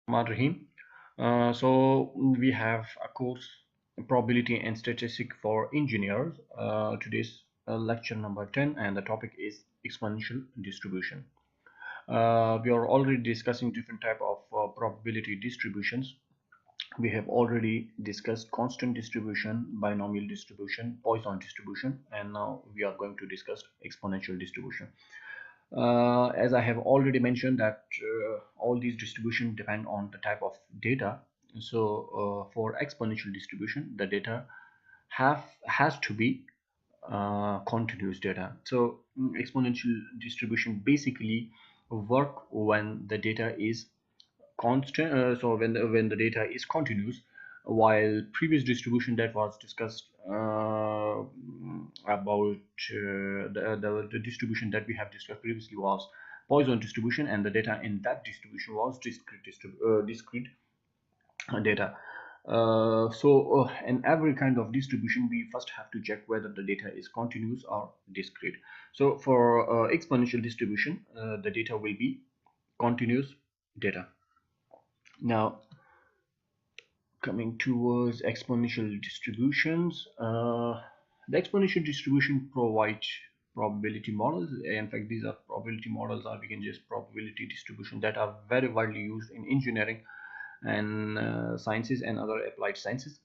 Rahim. So we have a course probability and statistic for engineers. Today's lecture number 10, and the topic is exponential distribution. We are already discussing different type of probability distributions. We have already discussed constant distribution, binomial distribution, Poisson distribution, and now we are going to discuss exponential distribution. As I have already mentioned that all these distributions depend on the type of data. So for exponential distribution, the data has to be continuous data. So exponential distribution basically work when the data is constant. So when the data is continuous, while previous distribution that was discussed about the distribution that we have discussed previously was Poisson distribution, and the data in that distribution was discrete data. In every kind of distribution, we first have to check whether the data is continuous or discrete. So for exponential distribution, the data will be continuous data. Now, coming towards exponential distributions, the exponential distribution provides probability models. In fact, these are probability models, or we can just probability distribution, that are very widely used in engineering and sciences and other applied sciences.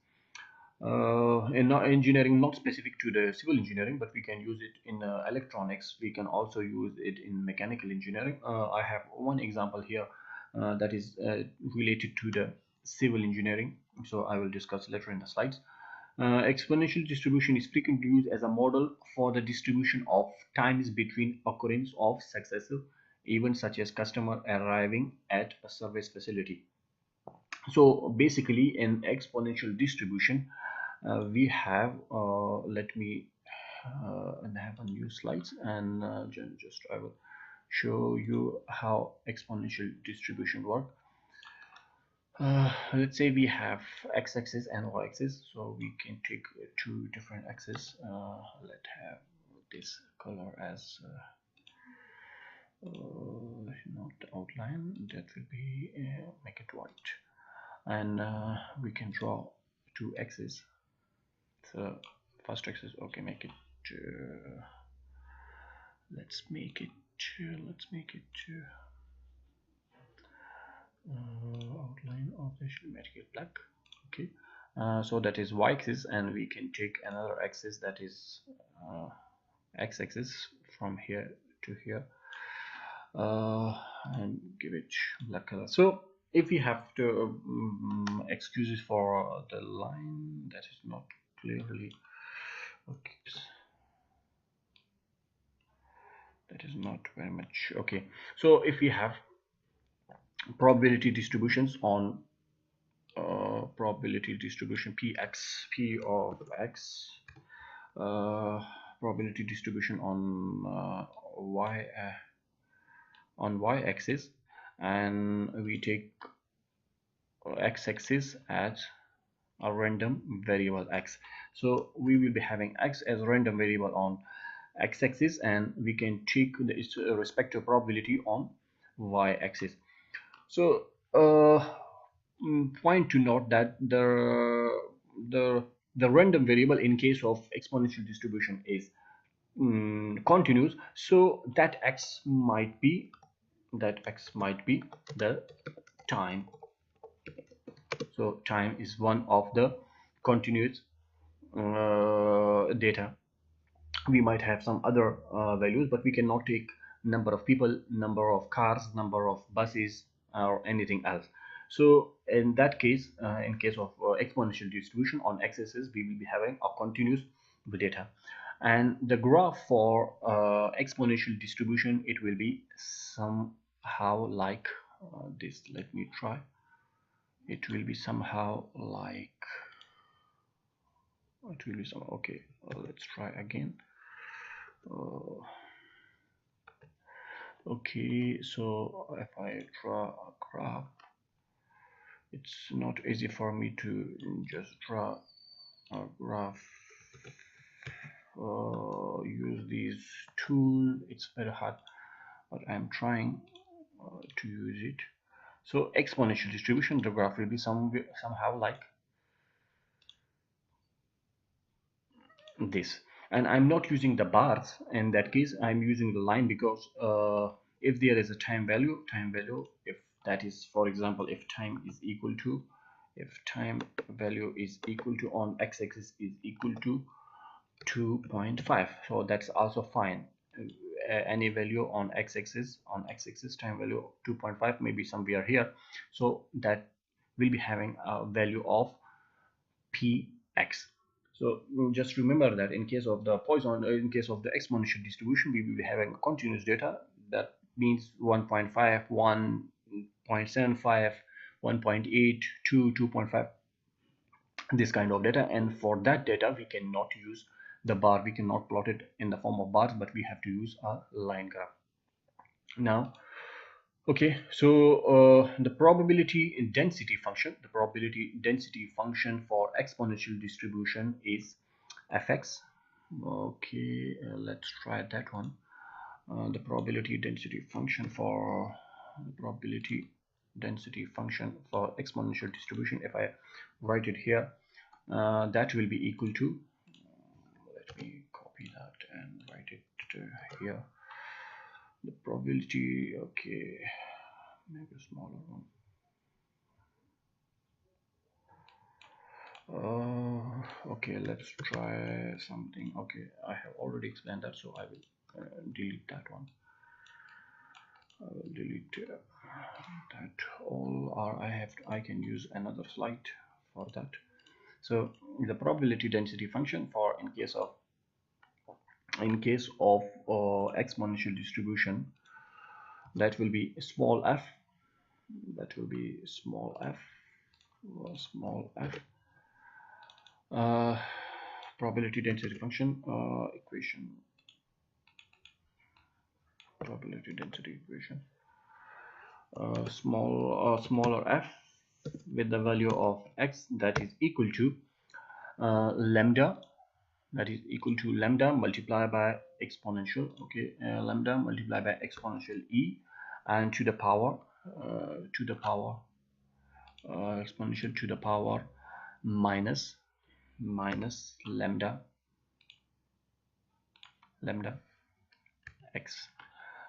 In engineering, not specific to the civil engineering, but we can use it in electronics. We can also use it in mechanical engineering. I have one example here that is related to the civil engineering, so I will discuss later in the slides. Exponential distribution is frequently used as a model for the distribution of times between occurrence of successive events, such as customer arriving at a service facility. So basically, in exponential distribution, we have let me have a new slides, and just I will show you how exponential distribution work. Let's say we have x-axis and y-axis, so we can take two different axes. Let's have this color as not the outline, that will be make it white, and we can draw two axes. So first axis, okay, make it let's make it outline of the should make it black. Okay, so that is y-axis, and we can take another axis, that is x-axis, from here to here, and give it black color. So if we have to excuses for the line that is not clearly, okay, that is not very much okay. So if we have probability distributions on probability distribution p of x, probability distribution on y-axis, and we take x-axis as a random variable x. So we will be having x as a random variable on x-axis, and we can take its respective probability on y-axis. So point to note that the random variable in case of exponential distribution is continuous, so that x might be the time. So time is one of the continuous data. We might have some other values, but we cannot take number of people, number of cars, number of buses, or anything else. So in that case, in case of exponential distribution, on x-axis we will be having a continuous data, and the graph for exponential distribution, it will be somehow like this. Let me try. It will be somehow like okay, let's try again. Okay, so if I draw a graph, it's not easy for me to just draw a graph, use these tools. It's very hard, but I'm trying to use it. So exponential distribution, the graph will be somehow like this. And I'm not using the bars in that case, I'm using the line, because if there is a time value, if that is, for example, if time value is equal to on x-axis is equal to 2.5, so that's also fine. Any value on x-axis, time value 2.5, maybe somewhere here, so that will be having a value of px. So just remember that in case of the Poisson, in case of the exponential distribution, we will be having continuous data. That means 1.5, 1.75, 1.8, 2, 2.5, this kind of data. And for that data, we cannot use the bar, we cannot plot it in the form of bars, but we have to use a line graph. Now, okay, so the probability density function for exponential distribution is fx. Okay, let's try that one. The probability density function for exponential distribution, if I write it here, that will be equal to, let me copy that and write it here. The probability, okay, make a smaller one. Okay, let's try something. Okay, I have already explained that, so I will delete that one. I will delete that all, or I can use another slide for that. So the probability density function for in case of exponential distribution, that will be small f, probability density function equation, smaller f with the value of x that is equal to lambda, multiplied by exponential, okay, lambda multiplied by exponential e, and to the power exponential to the power minus lambda x.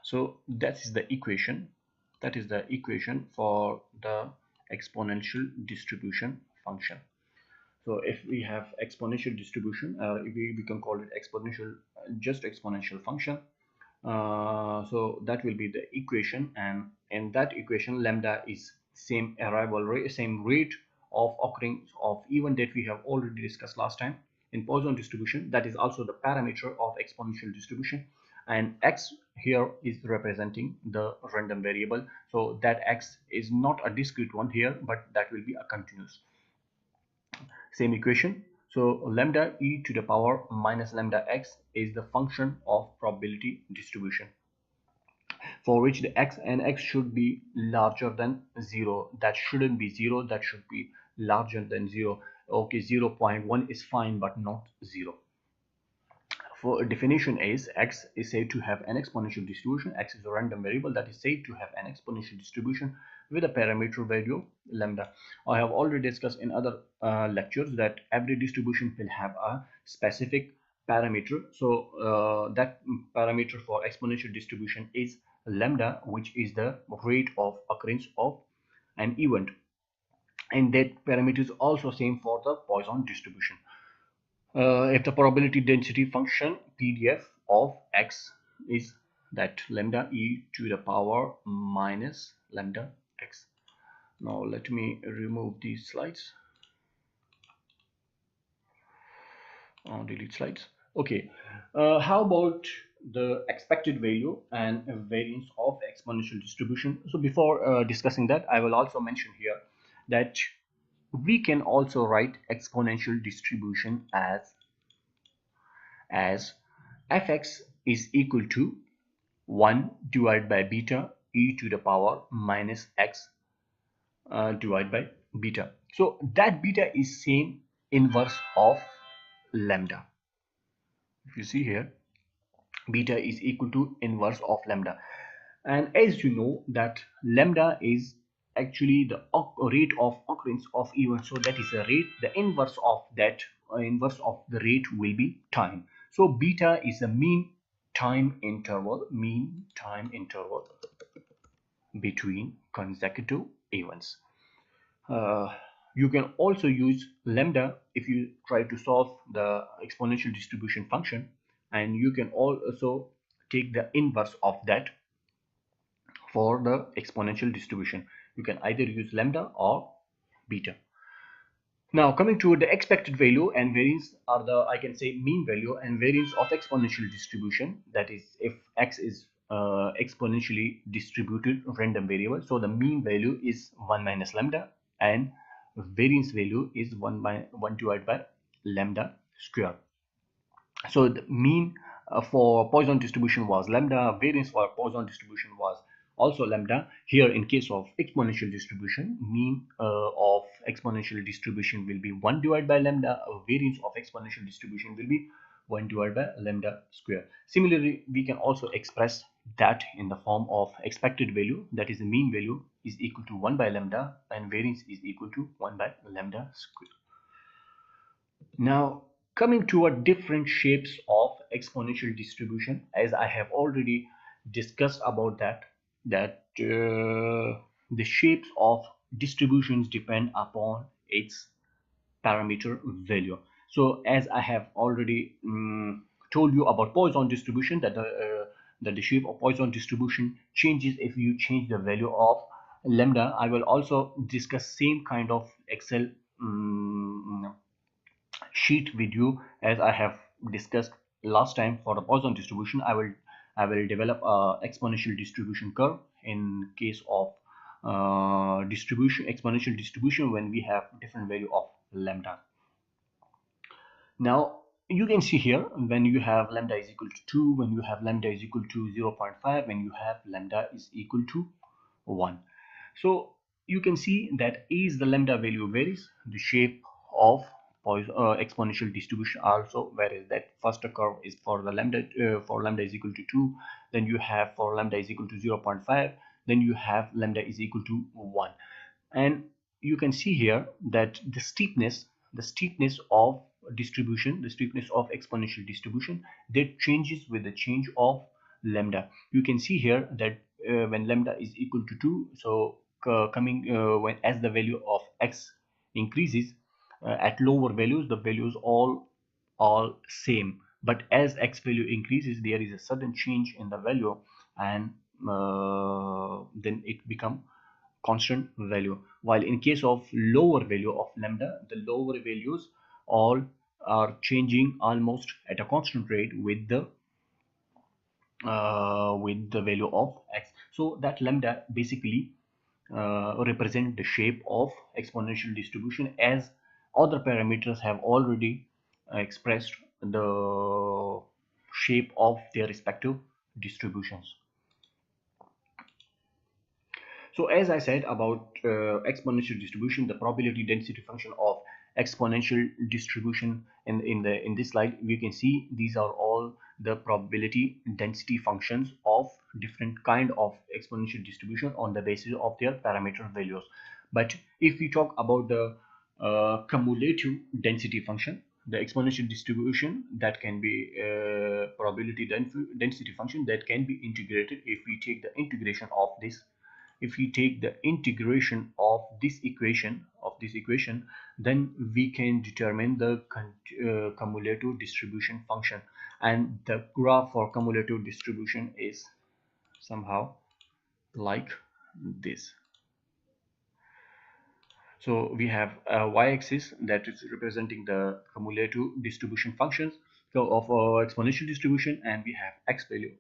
So that is the equation for the exponential distribution function. So if we have exponential distribution, we can call it exponential function. So that will be the equation, and in that equation lambda is same rate of occurring of event that we have already discussed last time in Poisson distribution. That is also the parameter of exponential distribution, and x here is representing the random variable, so that x is not a discrete one here, but that will be a continuous. Same equation. So lambda e to the power minus lambda x is the function of probability distribution, for which the x should be larger than 0. That shouldn't be 0, that should be larger than 0. Okay, 0.1 is fine, but not 0. For definition is x is said to have an exponential distribution. X is a random variable that is said to have an exponential distribution with a parameter value lambda. I have already discussed in other lectures that every distribution will have a specific parameter. So that parameter for exponential distribution is lambda, which is the rate of occurrence of an event, and that parameter is also same for the Poisson distribution. If the probability density function PDF of x is that lambda e to the power minus lambda x. Now let me remove these slides. Delete slides. Okay, how about the expected value and variance of exponential distribution? So before discussing that, I will also mention here that we can also write exponential distribution as fx is equal to 1 divided by beta e to the power minus x divided by beta. So that beta is same inverse of lambda. If you see here, beta is equal to inverse of lambda, and as you know that lambda is actually the rate of occurrence of event. So that is a rate. The inverse of that, inverse of the rate will be time. So beta is a mean time interval between consecutive events. Uh, you can also use lambda if you try to solve the exponential distribution function, and you can also take the inverse of that for the exponential distribution. You can either use lambda or beta. Now coming to the expected value and variance are the, I can say, mean value and variance of exponential distribution. That is, if x is exponentially distributed random variable, so the mean value is 1 minus lambda, and variance value is 1 divided by lambda square. So the mean for Poisson distribution was lambda, variance for Poisson distribution was also lambda. Here in case of exponential distribution, mean of exponential distribution will be 1 divided by lambda, variance of exponential distribution will be 1 divided by lambda square. Similarly, we can also express that in the form of expected value, that is the mean value is equal to 1 by lambda and variance is equal to 1 by lambda square. Now coming to a different shapes of exponential distribution, as I have already discussed about that the shapes of distributions depend upon its parameter value. So as I have already told you about Poisson distribution, that the shape of Poisson distribution changes if you change the value of lambda. I will also discuss same kind of Excel sheet with you as I have discussed last time. For the Poisson distribution, I will develop a exponential distribution curve in case of exponential distribution when we have different value of lambda. Now you can see here, when you have lambda is equal to 2, when you have lambda is equal to 0.5, when you have lambda is equal to 1. So you can see that as the lambda value varies, the shape of exponential distribution also varies. That first curve is for the lambda is equal to 2, then you have for lambda is equal to 0.5, then you have lambda is equal to 1. And you can see here that the steepness of distribution, the steepness of exponential distribution, that changes with the change of lambda. You can see here that when lambda is equal to 2, so when as the value of x increases, at lower values the values all same, but as x value increases there is a sudden change in the value, and then it become constant value. While in case of lower value of lambda, the lower values all are changing almost at a constant rate with the value of x. So that lambda basically represent the shape of exponential distribution, as other parameters have already expressed the shape of their respective distributions. So as I said about exponential distribution, the probability density function of exponential distribution in this slide, we can see these are all the probability density functions of different kind of exponential distribution on the basis of their parameter values. But if we talk about the cumulative density function, the exponential distribution, that can be probability density function that can be integrated. If we take the integration of this, if we take the integration of this equation then we can determine the cumulative distribution function, and the graph for cumulative distribution is somehow like this. So we have a y-axis that is representing the cumulative distribution functions of exponential distribution, and we have x value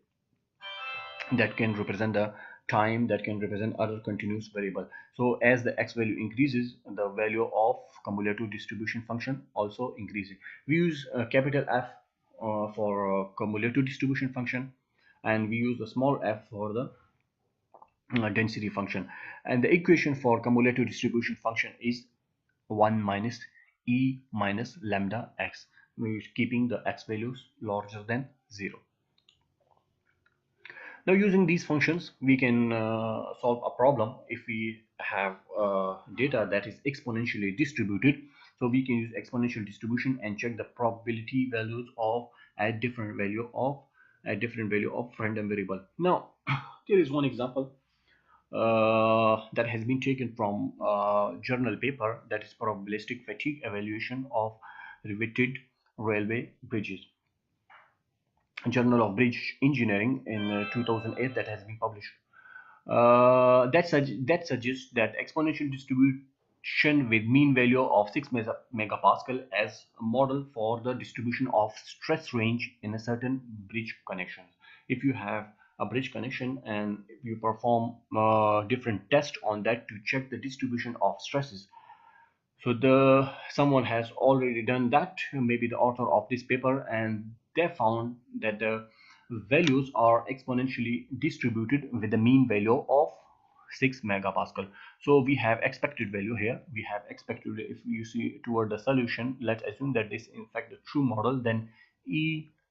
that can represent the time, that can represent other continuous variable. So as the x value increases, the value of cumulative distribution function also increases. We use capital F for cumulative distribution function, and we use the small f for the density function. And the equation for cumulative distribution function is 1 minus e minus lambda x, keeping the x values larger than 0. Now using these functions we can solve a problem. If we have data that is exponentially distributed, so we can use exponential distribution and check the probability values of at different value of random variable. Now there is one example that has been taken from journal paper, that is probabilistic fatigue evaluation of riveted railway bridges, Journal of Bridge Engineering in 2008, that has been published. That suggests that exponential distribution with mean value of 6 megapascal as a model for the distribution of stress range in a certain bridge connection. If you have a bridge connection and if you perform different tests on that to check the distribution of stresses, so someone has already done that, maybe the author of this paper, and they found that the values are exponentially distributed with the mean value of 6 megapascal. So we have expected value here. We have expected, if you see toward the solution, let's assume that this is in fact the true model, then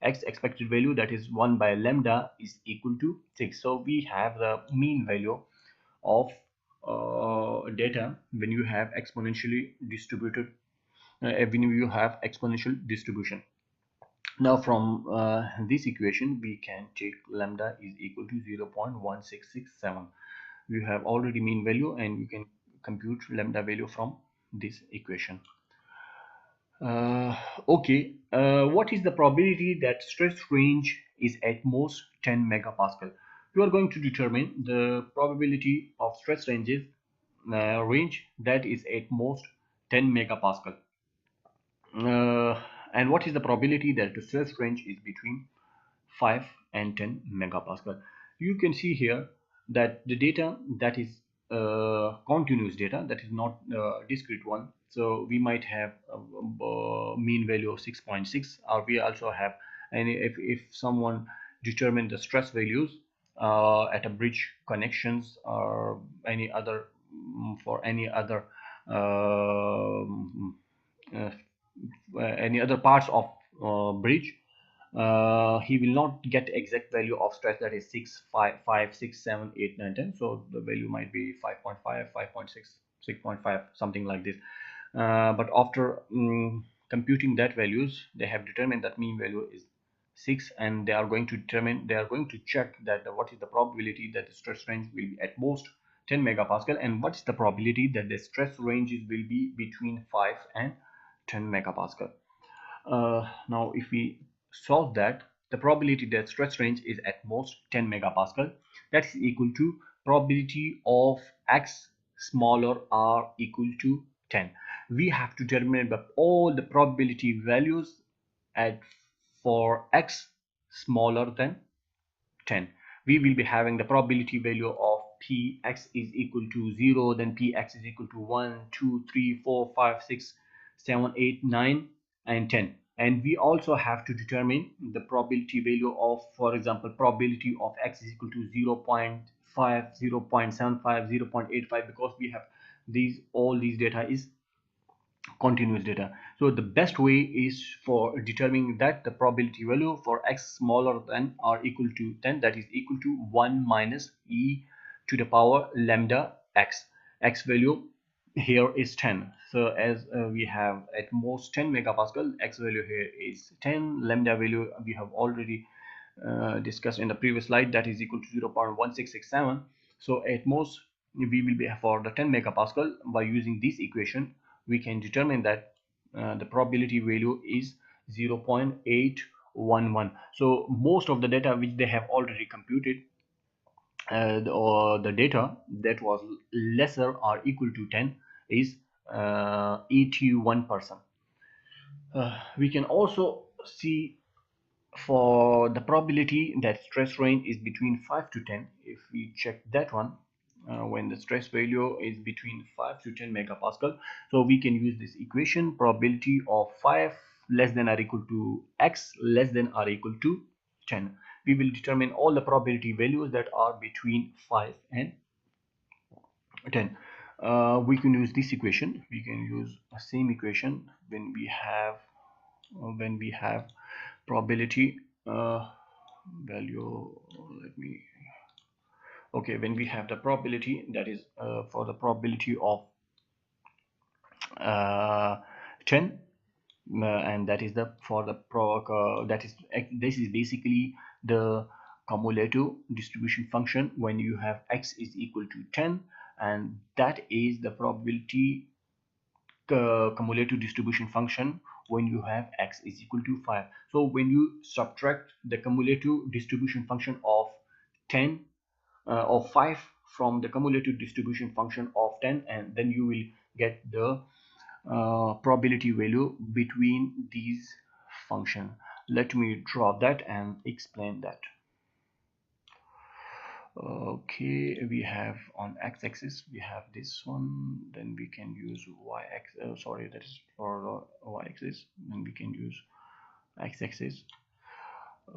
Ex expected value, that is 1 by lambda, is equal to 6. So we have the mean value of data when you have exponentially distributed when you have exponential distribution. Now from this equation we can take lambda is equal to 0.1667. We have already mean value and you can compute lambda value from this equation. Okay, what is the probability that stress range is at most 10 megapascal? You are going to determine the probability of stress ranges range that is at most 10 megapascal. And what is the probability that the stress range is between 5 and 10 megapascal? You can see here that the data that is continuous data, that is not discrete one. So we might have a mean value of 6.6, or we also have, and if someone determine the stress values at a bridge connections or any other for uh, any other parts of bridge, he will not get exact value of stress, that is 6, 5, 5, 6, 7, 8, 9, 10. So the value might be 5.5, 5.6, 6.5, something like this. But after computing that values, they have determined that mean value is 6, and they are going to check that what is the probability that the stress range will be at most 10 megapascal, and what is the probability that the stress ranges will be between 5 and 10 megapascal. Now if we solve that, the probability that stress range is at most 10 megapascal, that is equal to probability of x smaller r equal to 10. We have to determine all the probability values at for x smaller than 10. We will be having the probability value of px is equal to 0, then px is equal to 1, 2, 3, 4, 5, 6, 7, 8, 9, and 10. And we also have to determine the probability value of, for example, probability of x is equal to 0 0.5, 0 0.75, 0 0.85, because we have all these data is continuous data. So the best way is for determining that the probability value for x smaller than or equal to 10, that is equal to 1 minus e to the power lambda x. X value here is 10. So as we have at most 10 megapascal, x value here is 10. Lambda value we have already discussed in the previous slide, that is equal to 0.1667. So at most we will be for the 10 megapascal. By using this equation we can determine that the probability value is 0.811. So most of the data which they have already computed, or the data that was lesser or equal to 10 is 81%. We can also see for the probability that stress range is between 5 to 10. If we check that one, when the stress value is between 5 to 10 megapascal, so we can use this equation, probability of 5 less than or equal to x less than or equal to 10. We will determine all the probability values that are between 5 and 10. We can use this equation. We can use the same equation when we have probability value. Let me Okay, when we have the probability, that is for the probability of 10, and that is the for the this is basically the cumulative distribution function when you have x is equal to 10, and that is the probability cumulative distribution function when you have x is equal to 5. So when you subtract the cumulative distribution function of 10 of 5 from the cumulative distribution function of 10, and then you will get the probability value between these function. Let me draw that and explain that. Okay, we have on x-axis we have this one, then we can use y-axis, sorry, that is for the y-axis, then we can use x-axis.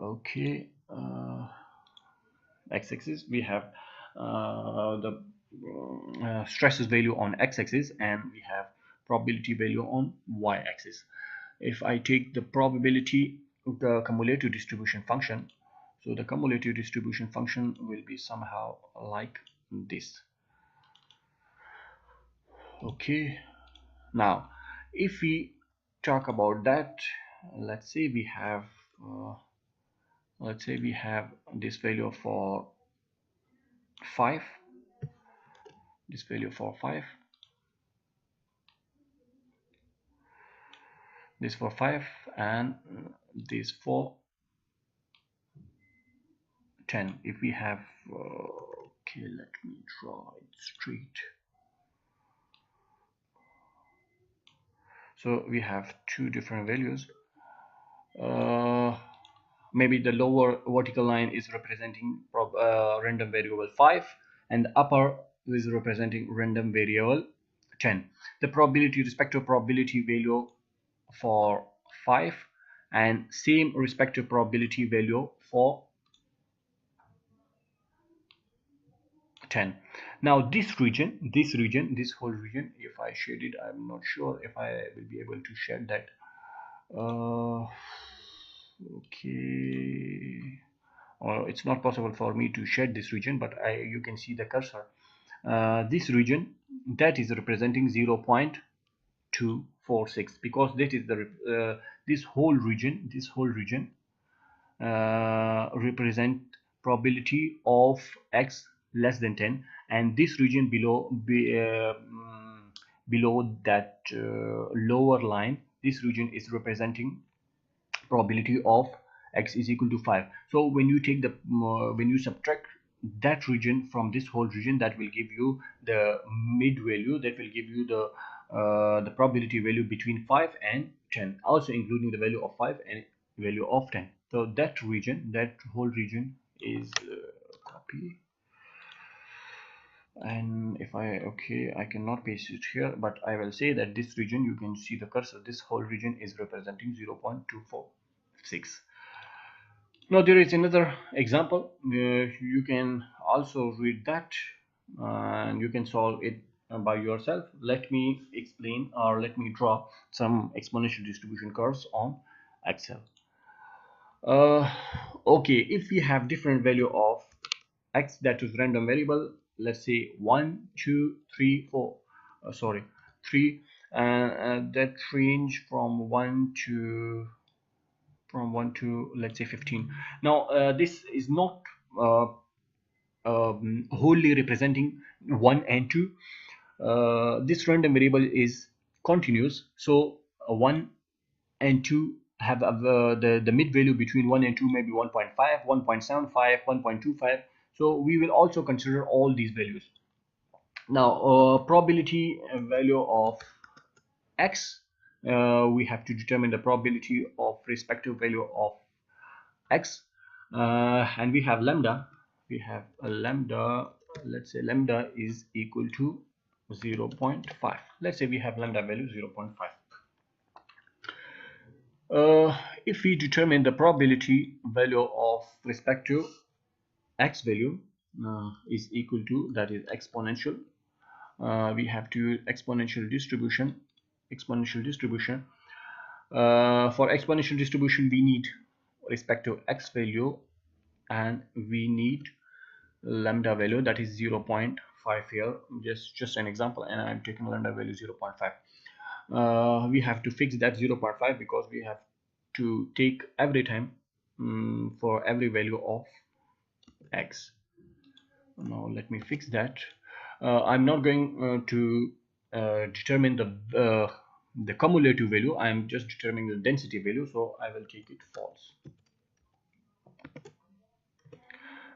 Okay, x-axis we have the stresses value on x-axis, and we have probability value on y-axis. If I take the probability of the cumulative distribution function, so the cumulative distribution function will be somehow like this. Okay, now if we talk about that, let's say we have this value for 5, this value for 5, this for 5, and this for 10. If we have okay, let me draw it straight. So we have two different values. Maybe the lower vertical line is representing random variable 5, and the upper is representing random variable 10. The probability, respective probability value for 5, and same respective probability value for 10. Now this region, this whole region, if I shade it, I'm not sure if I will be able to shade that. Okay, or it's not possible for me to shade this region, but you can see the cursor. This region, that is representing 0.246, because that is the this whole region represent probability of x less than 10, and this region below that lower line, this region is representing probability of x is equal to 5. So when you take the when you subtract that region from this whole region, that will give you the mid value, that will give you the probability value between 5 and 10, also including the value of 5 and value of 10. So that region, that whole region is copy, and if I cannot paste it here, but I will say that this region, you can see the cursor, this whole region is representing 0.246. Now there is another example. You can also read that and you can solve it by yourself. Let me explain, or let me draw some exponential distribution curves on Excel. Okay, if we have different value of x, that is random variable, let's say 1 2 3 4 sorry 3, that range from 1 to let's say 15. Now this is not wholly representing 1 and 2. This random variable is continuous, so 1 and 2 have the mid value between 1 and 2, maybe 1.5, 1.75, 1.25. So we will also consider all these values. Now probability value of x, we have to determine the probability of respective value of x, and we have lambda. We have a lambda, let's say lambda is equal to 0.5. Let's say we have lambda value 0.5. If we determine the probability value of respective x value is equal to, that is exponential, we have to use exponential distribution. For exponential distribution, we need respective x value, and we need lambda value, that is 0.5 here, just an example, and I'm taking lambda value 0.5. We have to fix that 0.5 because we have to take every time for every value of x. Now let me fix that. I'm not going to determine the cumulative value. I'm just determining the density value, so I will take it false.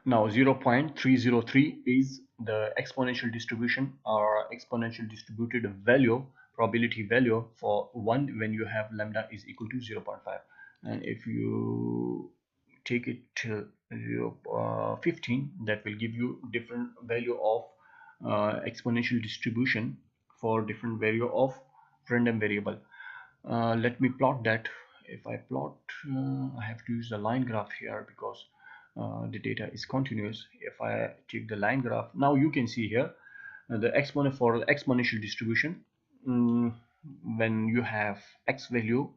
Now 0.303 is the exponential distribution or exponential distributed value, probability value for 1 when you have lambda is equal to 0.5. And if you take it till 15, that will give you different value of exponential distribution for different value of random variable. Let me plot that. If I plot, I have to use the line graph here because the data is continuous. If I take the line graph, now you can see here the exponent for the exponential distribution. When you have x value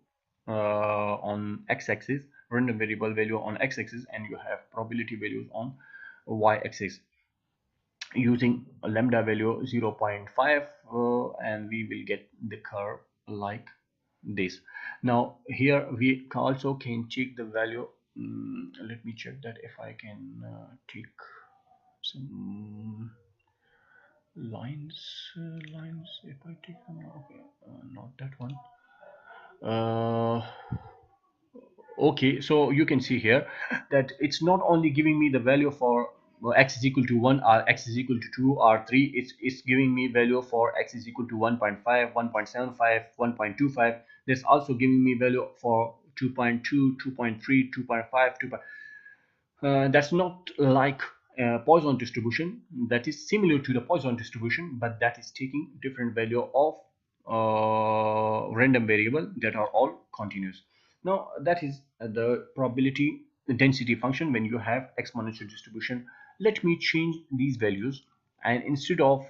on x-axis, random variable value on x-axis, and you have probability values on y-axis, using a lambda value 0.5, and we will get the curve like this. Now here we also can check the value. Let me check that if I can take some lines. If I take them, okay, not that one. Okay, so you can see here that it's not only giving me the value for x is equal to 1 or x is equal to 2 or 3. It's giving me value for x is equal to 1.5, 1.75, 1.25. There's also giving me value for 2.2, 2.3, 2.5, 2. That's not like Poisson distribution. That is similar to the Poisson distribution, but that is taking different value of random variable that are all continuous. Now that is the probability density function when you have exponential distribution. Let me change these values, and instead of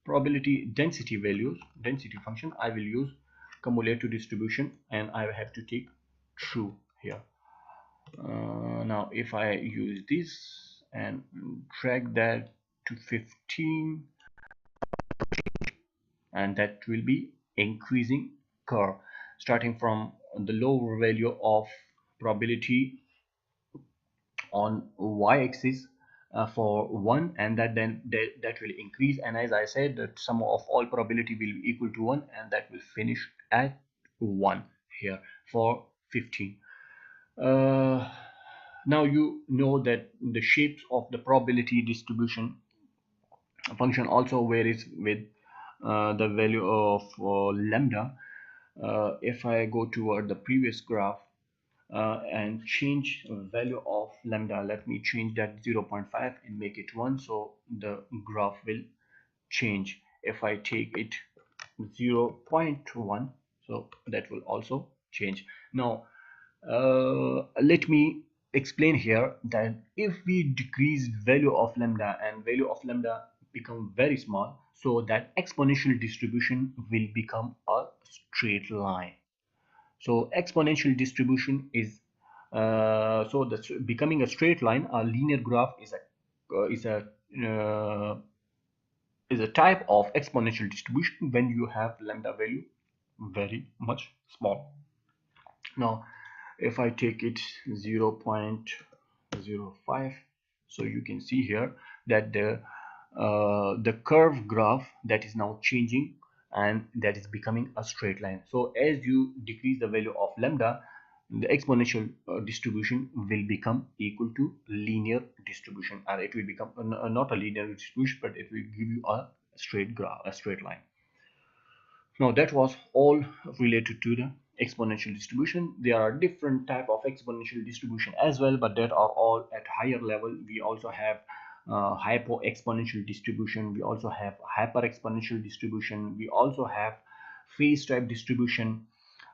probability density values, density function, I will use cumulative distribution, and I have to take true here. Now if I use this and drag that to 15, and that will be increasing curve starting from the lower value of probability on y-axis for 1, and that will increase, and as I said, that sum of all probability will be equal to 1, and that will finish at 1 here for 15. Now you know that the shapes of the probability distribution function also varies with the value of lambda. If I go toward the previous graph and change value of lambda, let me change that 0.5 and make it 1, so the graph will change. If I take it 0.1, so that will also change. Now let me explain here that if we decrease value of lambda and value of lambda become very small, so that exponential distribution will become a straight line. So exponential distribution is so that's becoming a straight line. A linear graph is a type of exponential distribution when you have lambda value very much small. Now if I take it 0.05, so you can see here that the curve graph that is now changing, and that is becoming a straight line. So as you decrease the value of lambda, the exponential distribution will become equal to linear distribution, or it will become not a linear distribution, but it will give you a straight graph, a straight line. Now that was all related to the exponential distribution. There are different type of exponential distribution as well, but that are all at higher level. We also have hypo exponential distribution, we also have hyper exponential distribution, we also have phase type distribution,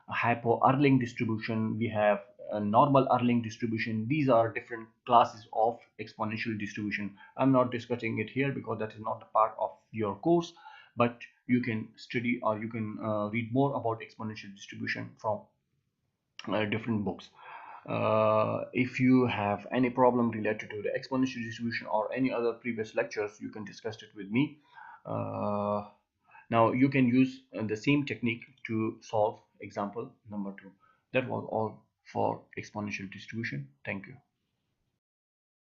hypo Erlang distribution, we have a normal Erlang distribution. These are different classes of exponential distribution. I'm not discussing it here because that is not a part of your course, but you can study or you can read more about exponential distribution from different books. If you have any problem related to the exponential distribution or any other previous lectures, you can discuss it with me. Now you can use the same technique to solve example number 2. That was all for exponential distribution. Thank you.